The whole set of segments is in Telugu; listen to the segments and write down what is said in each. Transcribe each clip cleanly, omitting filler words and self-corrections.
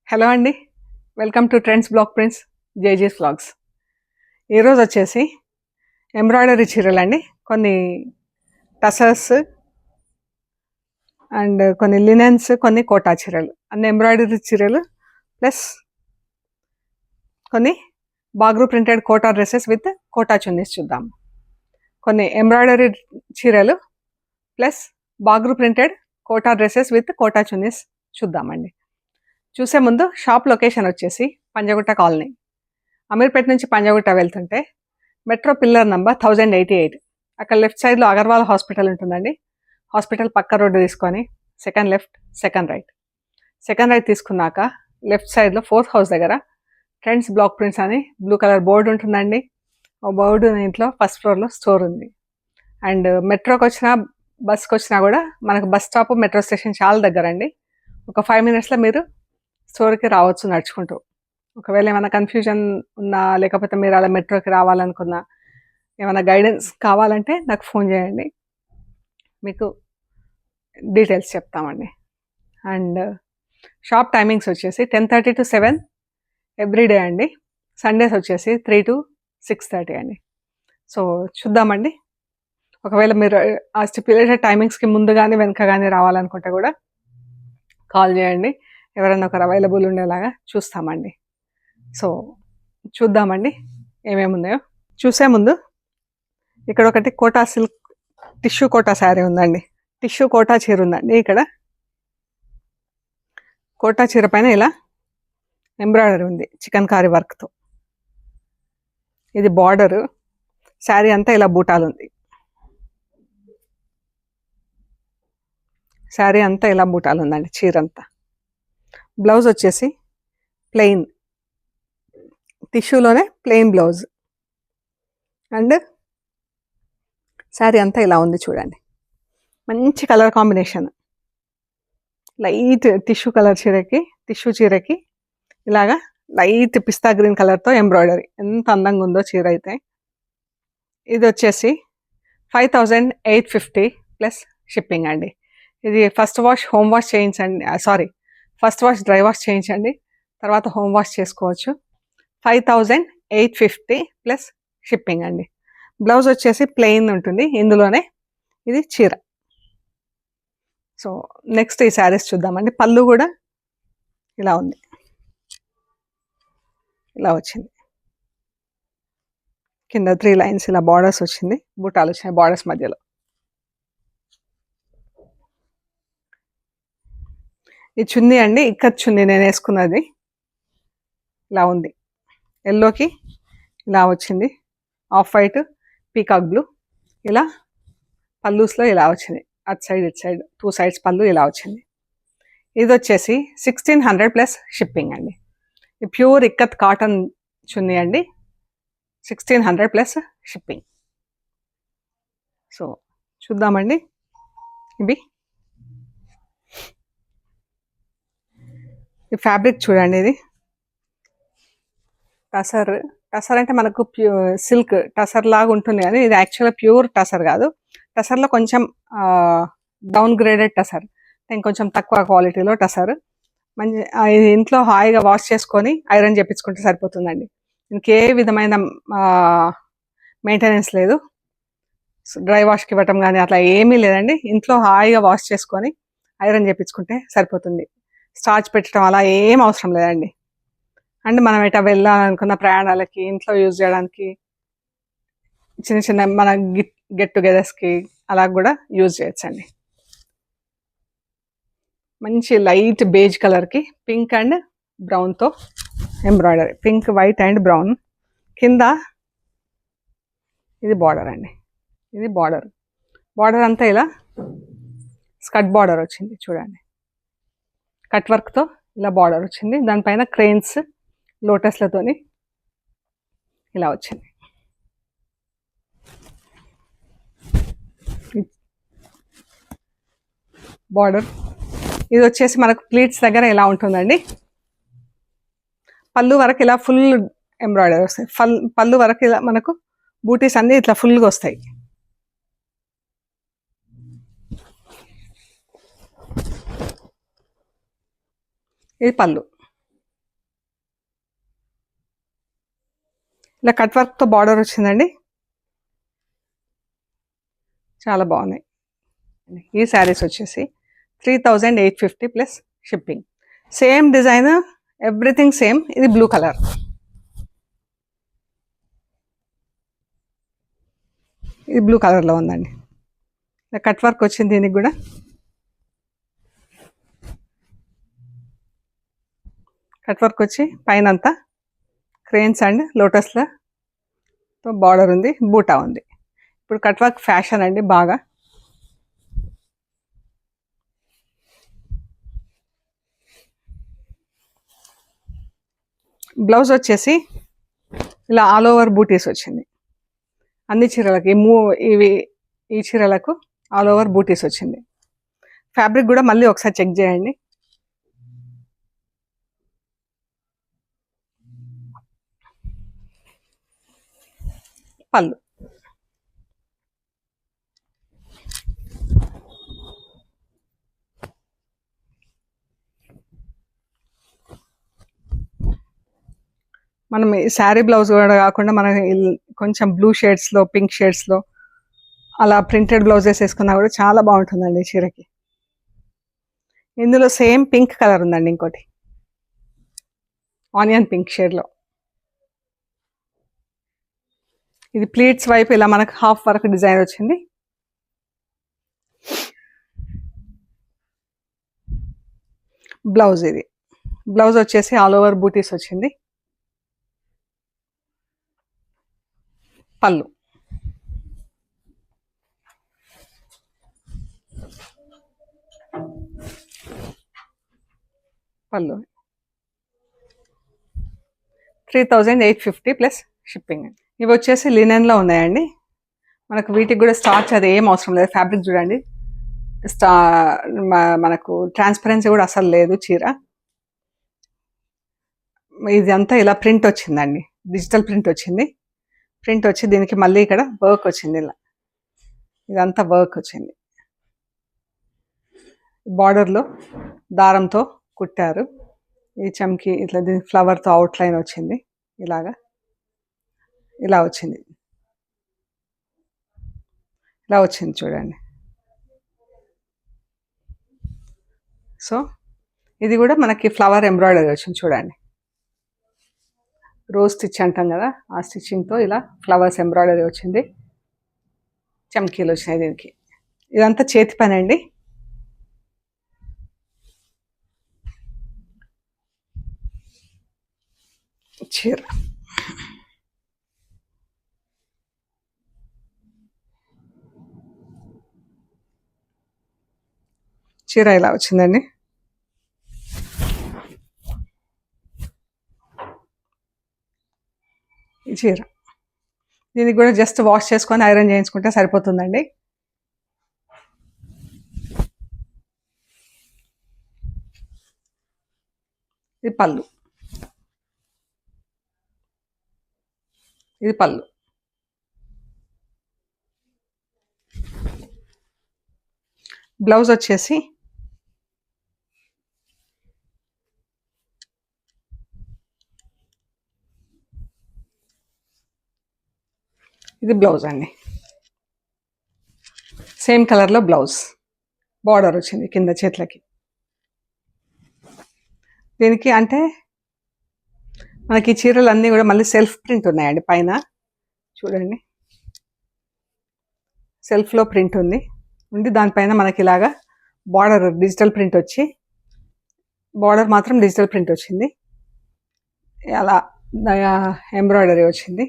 హలో అండి. Welcome to trends block prints జేజీస్ వ్లాగ్స్. ఈరోజు వచ్చేసి ఎంబ్రాయిడరీ చీరలండి. కొన్ని టసర్స్ అండ్ కొన్ని లినెన్స్, కొన్ని కోటా చీరలు, అన్ని ఎంబ్రాయిడరీ చీరలు ప్లస్ కొన్ని Bagru printed Kota dresses with Kota chunnis చూద్దాం. కొన్ని ఎంబ్రాయిడరీ చీరలు plus Bagru printed Kota dresses with Kota chunnis చూద్దామండి. చూసే ముందు షాప్ లొకేషన్ వచ్చేసి పంజగుట్ట కాలనీ. అమీర్పేట నుంచి పంజగుట్ట వెళ్తుంటే మెట్రో పిల్లర్ నంబర్ 1088, అక్కడ లెఫ్ట్ సైడ్లో అగర్వాల్ హాస్పిటల్ ఉంటుందండి. హాస్పిటల్ పక్క రోడ్డు తీసుకొని సెకండ్ లెఫ్ట్ సెకండ్ రైట్ తీసుకున్నాక లెఫ్ట్ సైడ్లో 4th హౌస్ దగ్గర ట్రెండ్స్ బ్లాక్ ప్రింట్స్ అని బ్లూ కలర్ బోర్డు ఉంటుందండి. ఆ బోర్డు ఇంట్లో ఫస్ట్ ఫ్లోర్లో స్టోర్ ఉంది. అండ్ మెట్రోకి వచ్చినా బస్కి వచ్చినా కూడా మనకు బస్ స్టాప్ మెట్రో స్టేషన్ చాలా దగ్గర అండి. ఒక 5 minutesలో మీరు స్టోర్కి రావచ్చు నడుచుకుంటూ. ఒకవేళ ఏమైనా కన్ఫ్యూజన్ ఉన్నా, లేకపోతే మీరు అలా మెట్రోకి రావాలనుకున్నా, ఏమైనా గైడెన్స్ కావాలంటే నాకు ఫోన్ చేయండి, మీకు డీటెయిల్స్ చెప్తామండి. అండ్ షాప్ టైమింగ్స్ వచ్చేసి 10:30 to 7 ఎవ్రీడే అండి. సండేస్ వచ్చేసి 3 to 6:30 అండి. సో చూద్దామండి. ఒకవేళ మీరు ఆ స్టిప్యులేటెడ్ టైమింగ్స్కి ముందు కానీ వెనక కానీ రావాలనుకుంటే కూడా కాల్ చేయండి. ఎవరైనా ఒకరు అవైలబుల్ ఉండేలాగా చూస్తామండి. సో చూద్దామండి ఏమేమి ఉన్నాయో. చూసే ముందు ఇక్కడ ఒకటి కోటా సిల్క్ టిష్యూ కోటా శారీ ఉందండి. టిష్యూ కోటా చీర ఉందండి. ఇక్కడ కోటా చీర పైన ఇలా ఎంబ్రాయిడరీ ఉంది చికెన్ కారీ వర్క్తో. ఇది బార్డరు. శారీ అంతా ఇలా బూటాలు ఉంది. శారీ అంతా ఇలా బూటాలు ఉందండి చీర అంతా. బ్లౌజ్ వచ్చేసి ప్లెయిన్ టిష్యూలోనే ప్లెయిన్ బ్లౌజ్. అండ్ శారీ అంతా ఇలా ఉంది చూడండి. మంచి colour combination. Light tissue colour tissue చీరకి ఇలాగా లైట్ పిస్తా గ్రీన్ కలర్తో ఎంబ్రాయిడరీ. ఎంత అందంగా ఉందో చీర అయితే. ఇది వచ్చేసి 5,850 ప్లస్ షిప్పింగ్ అండి. ఇది ఫస్ట్ వాష్ హోమ్ వాష్ చేయించండి, ఫస్ట్ వాష్ డ్రై వాష్ చేయించండి, తర్వాత హోమ్ వాష్ చేసుకోవచ్చు. 5,850 ప్లస్ షిప్పింగ్ అండి. బ్లౌజ్ వచ్చేసి ప్లెయిన్ ఉంటుంది ఇందులోనే. ఇది చీర. సో నెక్స్ట్ ఈ శారీస్ చూద్దామండి. పళ్ళు కూడా ఇలా ఉంది, ఇలా వచ్చింది. కింద 3 lines ఇలా బార్డర్స్ వచ్చింది, బూటాలు వచ్చినాయి బార్డర్స్ మధ్యలో. ఈ చున్నీ అండి, ఇక్కత్ చున్నీ నేను వేసుకున్నది. ఇలా ఉంది, ఎల్లోకి ఇలా వచ్చింది, ఆఫ్ వైట్ పీకాక్ బ్లూ. ఇలా పల్లూస్లో ఇలా వచ్చింది, అటు సైడ్ ఇటు సైడ్ 2 sides పళ్ళు ఇలా వచ్చింది. ఇది వచ్చేసి 1,600 ప్లస్ షిప్పింగ్ అండి. ఇది ప్యూర్ ఇక్కత్ కాటన్ చున్నీ అండి. 1,600 ప్లస్ షిప్పింగ్. సో చూద్దామండి. ఈ ఫ్యాబ్రిక్ చూడండి. ఇది టసర్ అంటే మనకు సిల్క్ టసర్ లాగా ఉంటుంది, కానీ ఇది యాక్చువల్గా ప్యూర్ టసర్ కాదు. టసర్లో కొంచెం డౌన్ గ్రేడెడ్ టసర్, ఇంకొంచెం తక్కువ క్వాలిటీలో టసర్. మంచి ఇది ఇంట్లో హాయిగా వాష్ చేసుకొని ఐరన్ చేయించుకుంటే సరిపోతుందండి. ఇంకే విధమైన మెయింటెనెన్స్ లేదు. డ్రై వాష్కి ఇవ్వటం కానీ అట్లా ఏమీ లేదండి. ఇంట్లో హాయిగా వాష్ చేసుకొని ఐరన్ చేయించుకుంటే సరిపోతుంది. స్టార్చ్ పెట్టడం అలా ఏం అవసరం లేదండి. అండ్ మనం ఎటా వెళ్ళాలనుకున్న ప్రయాణాలకి, ఇంట్లో యూజ్ చేయడానికి, చిన్న చిన్న మన గెట్ టుగెదర్స్కి అలా కూడా యూజ్ చేయొచ్చండి. మంచి లైట్ బేజ్ కలర్కి పింక్ అండ్ బ్రౌన్తో embroidery. Pink, white and brown. కింద ఇది బార్డర్ అండి. ఇది బార్డర్ అంతా ఇలా స్కర్ట్ బార్డర్ వచ్చింది చూడండి. కట్ వర్క్తో ఇలా బార్డర్ వచ్చింది. దానిపైన క్రెయిన్స్ లోటస్లతోని ఇలా వచ్చింది. బార్డర్ ఇది వచ్చేసి మనకు ప్లీట్స్ దగ్గర ఇలా ఉంటుందండి. పళ్ళు వరకు ఇలా ఫుల్ ఎంబ్రాయిడరీ వస్తాయి. పళ్ళు వరకు ఇలా మనకు బూటీస్ అన్నీ ఇట్లా ఫుల్గా వస్తాయి. ఇది పళ్ళు. ఇలా కట్ వర్క్తో బార్డర్ వచ్చిందండి, చాలా బాగున్నాయి. ఈ శారీస్ వచ్చేసి 3850 plus shipping. Same design, everything same. ఇది బ్లూ కలర్, ఇది బ్లూ కలర్లో ఉందండి. కట్ వర్క్ వచ్చింది దీనికి కూడా. కట్ వర్క్ వచ్చి పైన అంతా క్రేన్స్ అండ్ లోటస్లో బార్డర్ ఉంది, బూటా ఉంది. ఇప్పుడు కట్ వర్క్ ఫ్యాషన్ అండి బాగా. బ్లౌజ్ వచ్చేసి ఇలా ఆల్ ఓవర్ బూటీస్ వచ్చింది అన్ని చీరలకి. ఈ చీరలకు ఆల్ ఓవర్ బూటీస్ వచ్చింది. ఫ్యాబ్రిక్ కూడా మళ్ళీ ఒకసారి చెక్ చేయండి. పళ్ళు, మనం ఈ శారీ బ్లౌజ్ కూడా కాకుండా మనం కొంచెం బ్లూ షేడ్స్లో, పింక్ షేడ్స్లో అలా ప్రింటెడ్ బ్లౌజెస్ వేసుకున్నా కూడా చాలా బాగుంటుందండి ఈ చీరకి. ఇందులో సేమ్ పింక్ కలర్ ఉందండి, ఇంకోటి ఆనియన్ పింక్ షేడ్లో. ఇది ప్లీట్స్ వైపు ఇలా మనకు హాఫ్ వర్క్ డిజైన్ వచ్చింది. బ్లౌజ్, ఇది బ్లౌజ్ వచ్చేసి ఆల్ ఓవర్ బూటీస్ వచ్చింది. పళ్ళు, పళ్ళు 3850 ప్లస్ షిప్పింగ్. ఇవి వచ్చేసి లినెన్లో ఉన్నాయండి. మనకు వీటికి కూడా స్టార్చ్ అది ఏం అవసరం లేదు. ఫ్యాబ్రిక్ చూడండి, మనకు ట్రాన్స్పరెన్సీ కూడా అసలు లేదు చీర. ఇది అంతా ఇలా ప్రింట్ వచ్చిందండి, డిజిటల్ ప్రింట్ వచ్చింది. ప్రింట్ వచ్చి దీనికి మళ్ళీ ఇక్కడ వర్క్ వచ్చింది, ఇలా ఇదంతా వర్క్ వచ్చింది. బార్డర్లో దారంతో కుట్టారు. ఈ చమ్కి ఇట్లా దీని ఫ్లవర్తో అవుట్లైన్ వచ్చింది, ఇలాగా ఇలా వచ్చింది, ఇలా వచ్చింది చూడండి. సో ఇది కూడా మనకి ఫ్లవర్ ఎంబ్రాయిడరీ వచ్చింది చూడండి. రోజ్ స్టిచ్ అంటాం కదా, ఆ స్టిచ్చింగ్తో ఇలా ఫ్లవర్స్ ఎంబ్రాయిడరీ వచ్చింది. చమ్కీలు వచ్చినాయి దీనికి. ఇదంతా చేతి పని అండి. చీర చీర ఇలా వచ్చిందండి. ఈ చీర దీనికి కూడా జస్ట్ వాష్ చేసుకొని ఐరన్ చేయించుకుంటే సరిపోతుందండి. ఇది పళ్ళు, ఇది పళ్ళు. బ్లౌజ్ వచ్చేసి ఇది బ్లౌజ్ అండి, సేమ్ కలర్లో బ్లౌజ్, బార్డర్ వచ్చింది కింద చేతులకి. దీనికి అంటే మనకి చీరలు అన్నీ కూడా మళ్ళీ సెల్ఫ్ ప్రింట్ ఉన్నాయండి. పైన చూడండి, సెల్ఫ్లో ప్రింట్ ఉంది, దానిపైన మనకి ఇలాగా బార్డర్ డిజిటల్ ప్రింట్ వచ్చి, బార్డర్ మాత్రం డిజిటల్ ప్రింట్ వచ్చింది, అలా ఎంబ్రాయిడరీ వచ్చింది.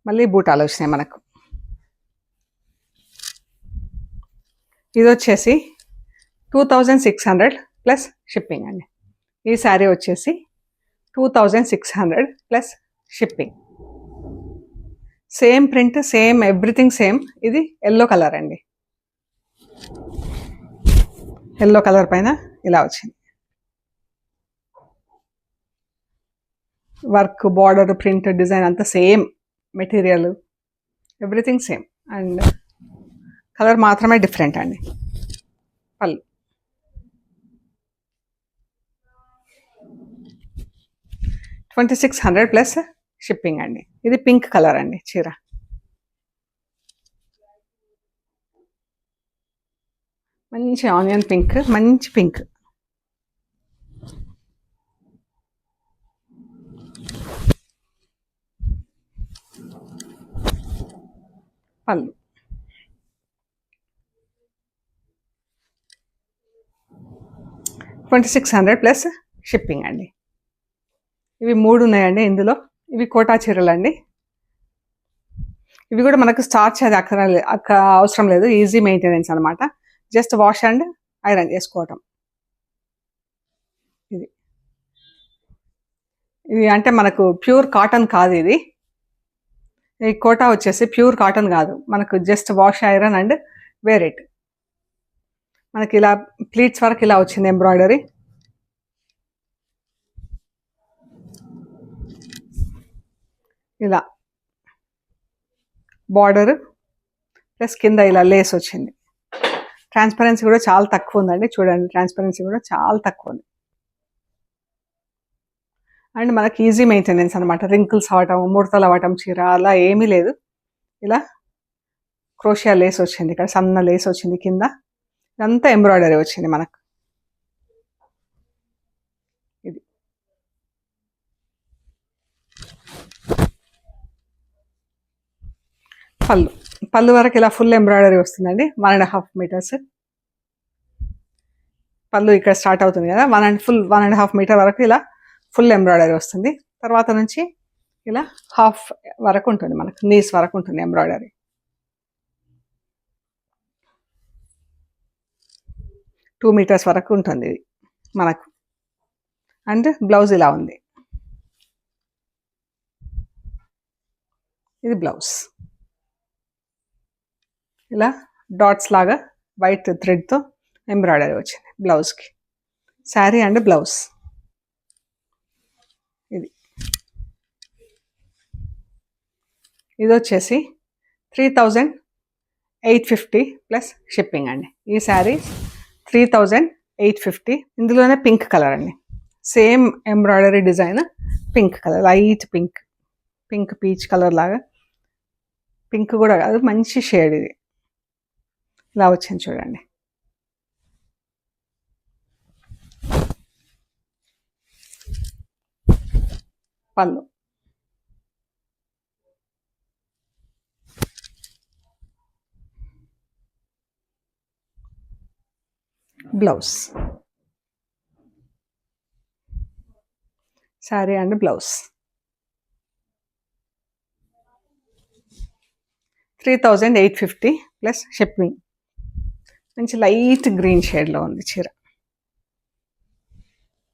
మళ్ళీ బూటాలు వచ్చినాయి మనకు. ఇది వచ్చేసి 2600 ప్లస్ షిప్పింగ్ అండి. ఈ శారీ వచ్చేసి 2600 plus shipping. Same print, same everything same. ఇది ఎల్లో కలర్ అండి, ఎల్లో కలర్ పైన ఇలా వచ్చింది వర్క్, బార్డర్, ప్రింట్, డిజైన్ అంతా same. Material everything same and colour మాత్రమే డిఫరెంట్ అండి. పళ్ళు, 2600 ప్లస్ షిప్పింగ్ అండి. ఇది పింక్ కలర్ అండి చీర. మంచి ఆనియన్ పింక్, మంచి పింక్. పళ్ళు 2600 ప్లస్ షిప్పింగ్ అండి. ఇవి 3 ఉన్నాయండి ఇందులో. ఇవి కోటా చీరలు అండి. ఇవి కూడా మనకు స్టార్చ్ అది అవసరం లేదు, ఈజీ మెయింటెనెన్స్ అనమాట. జస్ట్ వాష్ అండ్ ఐరన్ చేసుకోవటం. ఇది ఇది అంటే మనకు ప్యూర్ కాటన్ కాదు ఇది. ఈ కోటా వచ్చేసి ప్యూర్ కాటన్ కాదు, మనకు just wash iron and wear it. మనకి ఇలా ప్లీట్స్ వరకు ఇలా వచ్చింది ఎంబ్రాయిడరీ. ఇలా బార్డర్ ప్లస్ కింద ఇలా లేస్ వచ్చింది. ట్రాన్స్పరెన్సీ కూడా చాలా తక్కువ ఉందండి, చూడండి ట్రాన్స్పరెన్సీ కూడా చాలా తక్కువ ఉంది. అండ్ మనకి ఈజీ మెయింటెనెన్స్ అనమాట. రింకిల్స్ అవ్వటం, ముడతలు అవ్వటం చీర అలా ఏమీ లేదు. ఇలా క్రోషియా లేస్ వచ్చింది, ఇక్కడ సన్న లేస్ వచ్చింది కింద. ఇదంతా ఎంబ్రాయిడరీ వచ్చింది మనకు. ఇది పళ్ళు వరకు ఇలా ఫుల్ ఎంబ్రాయిడరీ వస్తుందండి. 1.5 మీటర్స్ పళ్ళు ఇక్కడ స్టార్ట్ అవుతుంది కదా, 1.5 మీటర్ వరకు ఇలా ఫుల్ ఎంబ్రాయిడరీ వస్తుంది. తర్వాత నుంచి ఇలా హాఫ్ వరకు ఉంటుంది, మనకు నీస్ వరకు ఉంటుంది ఎంబ్రాయిడరీ. టూ మీటర్స్ వరకు ఉంటుంది ఇది మనకు. అండ్ బ్లౌజ్ ఇలా ఉంది. ఇది బ్లౌజ్. ఇలా డాట్స్ లాగా వైట్ థ్రెడ్తో ఎంబ్రాయిడరీ వచ్చింది బ్లౌజ్కి. Sari and blouse. ఇది వచ్చేసి 3850 ప్లస్ షిప్పింగ్ అండి. ఈ శారీ 3850. ఇందులోనే పింక్ కలర్ అండి, same embroidery design pink colour, light pink, pink peach colour లాగా. పింక్ కూడా కాదు, మంచి షేడ్ ఇది. ఇలా వచ్చింది చూడండి. పళ్ళు blouse. Sari and blouse. 3850 plus shipping. మంచి లైట్ గ్రీన్ షేడ్లో ఉంది చీర.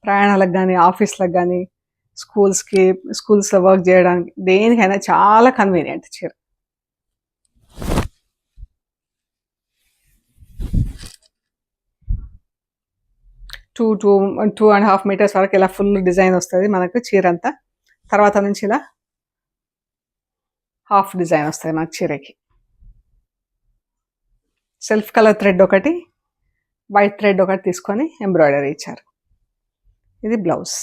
ప్రయాణాలకు కానీ, ఆఫీస్లకు కానీ, స్కూల్స్లో వర్క్ చేయడానికి, దేనికైనా చాలా కన్వీనియంట్ చీర. టూ 2.5 మీటర్స్ వరకు ఇలా ఫుల్ డిజైన్ వస్తుంది మనకు చీర అంతా. తర్వాత నుంచి ఇలా హాఫ్ డిజైన్ వస్తుంది మనకు చీరకి. సెల్ఫ్ కలర్ థ్రెడ్ ఒకటి, వైట్ థ్రెడ్ ఒకటి తీసుకొని ఎంబ్రాయిడరీ ఇచ్చారు. ఇది బ్లౌజ్.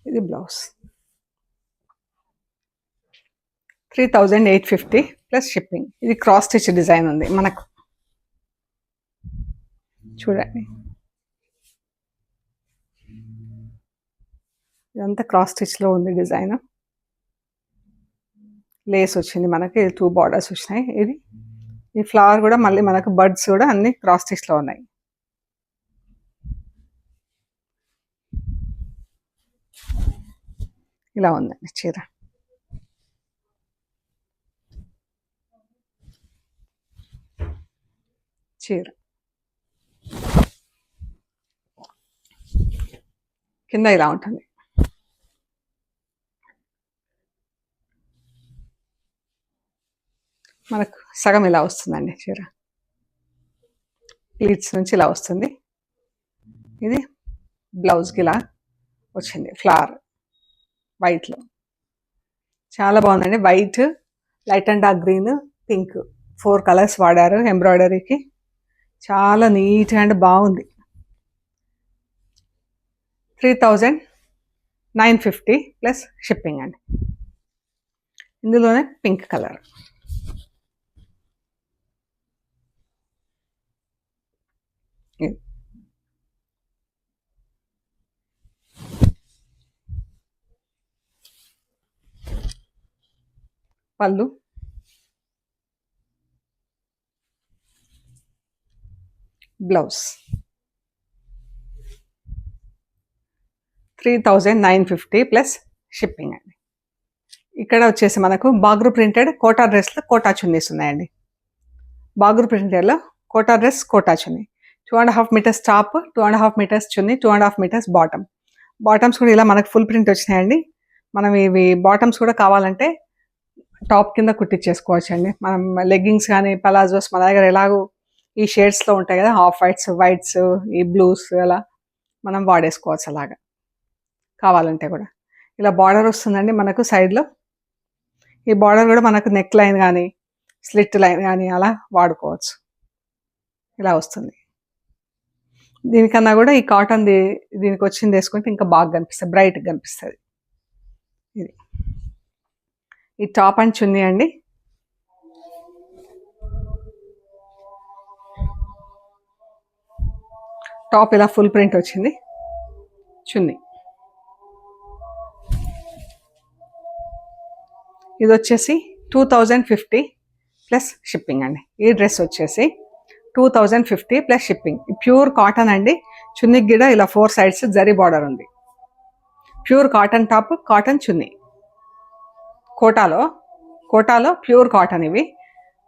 ఇది బ్లౌజ్. 3850 plus shipping. ఇది క్రాస్ స్టిచ్ డిజైన్ ఉంది మనకు, చూడండి. ఇదంతా క్రాస్ స్టిచ్లో ఉంది డిజైన్. లేస్ వచ్చింది మనకి, 2 బార్డర్స్ వచ్చినాయి. ఇది ఈ ఫ్లవర్ కూడా మళ్ళీ మనకు బర్డ్స్ కూడా అన్ని క్రాస్ స్టిచ్లో ఉన్నాయి. ఇలా ఉందండి చీర. కింద ఇలా ఉంటుంది. మనకు సగం ఇలా వస్తుందండి చీర. ప్లీట్స్ నుంచి ఇలా వస్తుంది. ఇది బ్లౌజ్కి ఇలా వచ్చింది ఫ్లవర్ వైట్లో. చాలా బాగుందండి. White, light and dark green, pink, 4 colours వాడారు ఎంబ్రాయిడరీకి. చాలా నీట్ అండ్ బాగుంది. 3950 ప్లస్ షిప్పింగ్ అండి. ఇందులోనే పింక్ కలర్. పళ్ళు, బ్లౌజ్ 3950 ప్లస్ షిప్పింగ్ అండి. ఇక్కడ వచ్చేసి మనకు బాగ్రూ ప్రింటెడ్ కోటా డ్రెస్లో కోటా చున్నీస్ ఉన్నాయండి. బాగ్రూ ప్రింటెడ్లో కోటా డ్రెస్, కోటా చున్నీ 2.5 మీటర్స్ టాప్, 2.5 మీటర్స్ చున్నీ, 2.5 మీటర్స్ బాటమ్. బాటమ్స్ కూడా ఇలా మనకు ఫుల్ ప్రింట్ వచ్చినాయండి. మనం ఇవి బాటమ్స్ కూడా కావాలంటే టాప్ కింద కుట్టించేసుకోవచ్చు అండి. మనం లెగ్గింగ్స్ కానీ పలాజోస్ మన దగ్గర ఎలాగో ఈ షేడ్స్లో ఉంటాయి కదా, హాఫ్ వైట్స్, వైట్స్, ఈ బ్లూస్, అలా మనం వాడేసుకోవచ్చు. అలాగా కావాలంటే కూడా ఇలా బార్డర్ వస్తుందండి మనకు సైడ్లో. ఈ బార్డర్ కూడా మనకు నెక్ లైన్ కానీ స్లిట్ లైన్ కానీ అలా వాడుకోవచ్చు. ఇలా వస్తుంది. దీనికన్నా కూడా ఈ కాటన్ది దీనికి వచ్చింది వేసుకుంటే ఇంకా బాగా కనిపిస్తుంది, బ్రైట్గా కనిపిస్తుంది. ఇది ఈ టాప్ అండ్ చున్నీ అండి. టాప్ ఇలా ఫుల్ ప్రింట్ వచ్చింది, చున్నీ ఇది వచ్చేసి 2050 ప్లస్ షిప్పింగ్ అండి. ఈ డ్రెస్ వచ్చేసి 2050 ప్లస్ షిప్పింగ్. ప్యూర్ కాటన్ అండి. చున్నీకి గిడ ఇలా 4 సైడ్స్ జరీ బార్డర్ ఉంది. ప్యూర్ కాటన్ టాప్, కాటన్ చున్నీ. కోటాలో ప్యూర్ కాటన్ ఇవి.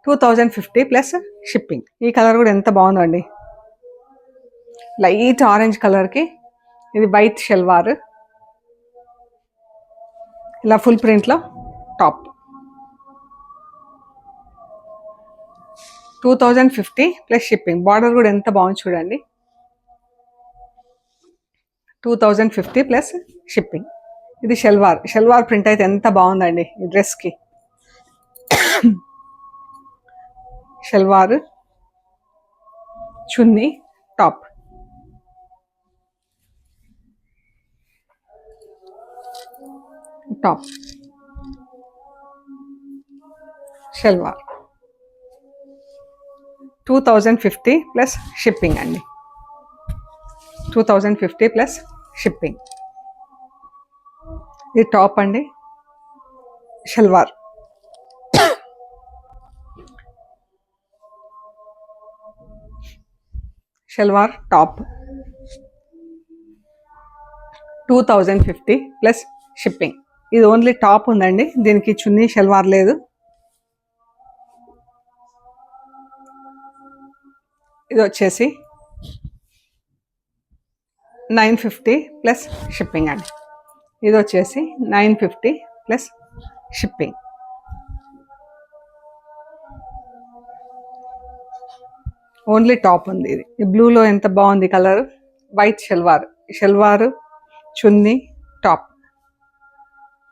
2050 ప్లస్ షిప్పింగ్. ఈ కలర్ కూడా ఎంత బాగుందో అండి, లైట్ ఆరెంజ్ కలర్కి. ఇది వైట్ షల్వార్, ఇలా ఫుల్ ప్రింట్లో టాప్. 2050 plus shipping. బార్డర్ కూడా ఎంత బాగుంది చూడండి. 2050 ప్లస్ షిప్పింగ్. ఇది షల్వార్ ప్రింట్ అయితే ఎంత బాగుందండి ఈ డ్రెస్కి. Salwar, chunni, top. Salwar 2050 plus shipping అండి. 2050 ప్లస్ షిప్పింగ్. ఇది టాప్ అండి, salwar. Salwar top 2050 plus shipping. ఇది ఓన్లీ టాప్ ఉందండి, దీనికి చున్నీ షల్వార్ లేదు. ఇది వచ్చేసి 950 ప్లస్ షిప్పింగ్ అండి. ఇది వచ్చేసి 950 ప్లస్ షిప్పింగ్. ఓన్లీ టాప్ ఉంది. ఇది బ్లూలో ఎంత బాగుంది colour. White shalwar, chunni, top.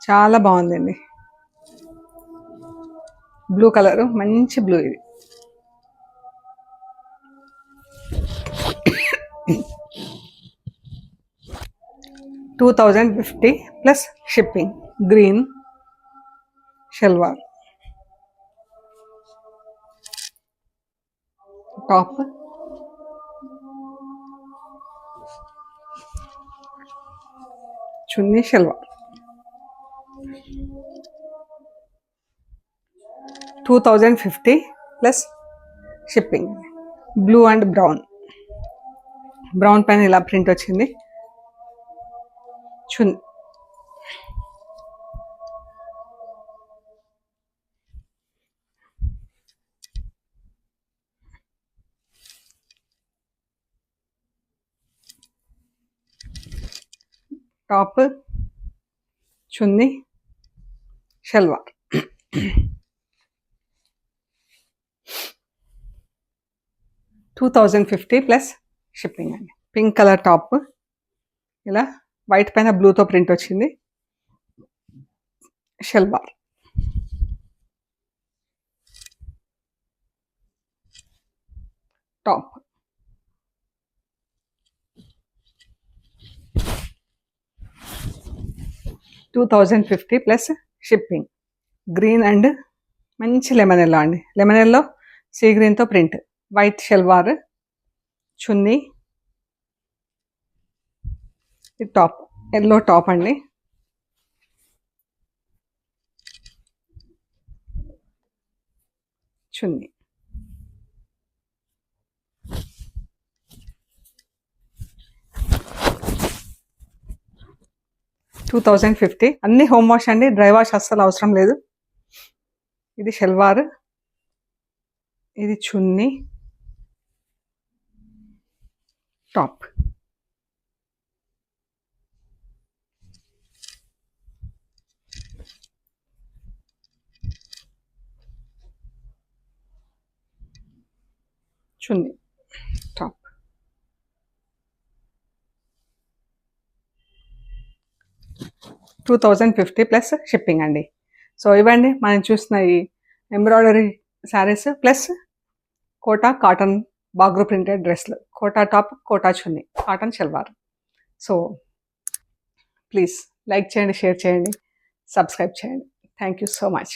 చాలా బాగుందండి. బ్లూ కలరు, మంచి బ్లూ ఇది. $2050 plus shipping. Green shalwar, top, chunni, shalwar. 2050 plus shipping. Blue and brown పైన ఇలా ప్రింట్ వచ్చింది. Chunni, top, chunni, shalwar. 2050 plus shipping అండి. పింక్ కలర్ టాప్, ఇలా వైట్ పైన బ్లూతో ప్రింట్ వచ్చింది. Shalwar, top. 2,050 plus shipping. Green and మంచి లెమన్ ఎల్లో అండి. లెమన్ ఎల్లో సీ గ్రీన్తో ప్రింట్, వైట్ షెల్వార్, చున్నీ, ఇది టాప్, ఎల్లో టాప్ అండి. చున్నీ. $2,050. అన్ని హోమ్ వాష్ అండి, డ్రై వాష్ అస్సలు అవసరం లేదు. ఇది షెల్వార్, ఇది chunni, top. Chunni, top. $2,050 plus shipping అండి. సో ఇవ్వండి మనం చూసిన ఈ embroidery sarees plus Kota cotton Bagru printed డ్రెస్లు, Kota top, Kota chunni, cotton shalwar. So please like చేయండి, షేర్ చేయండి, సబ్స్క్రైబ్ చేయండి. Thank you so much.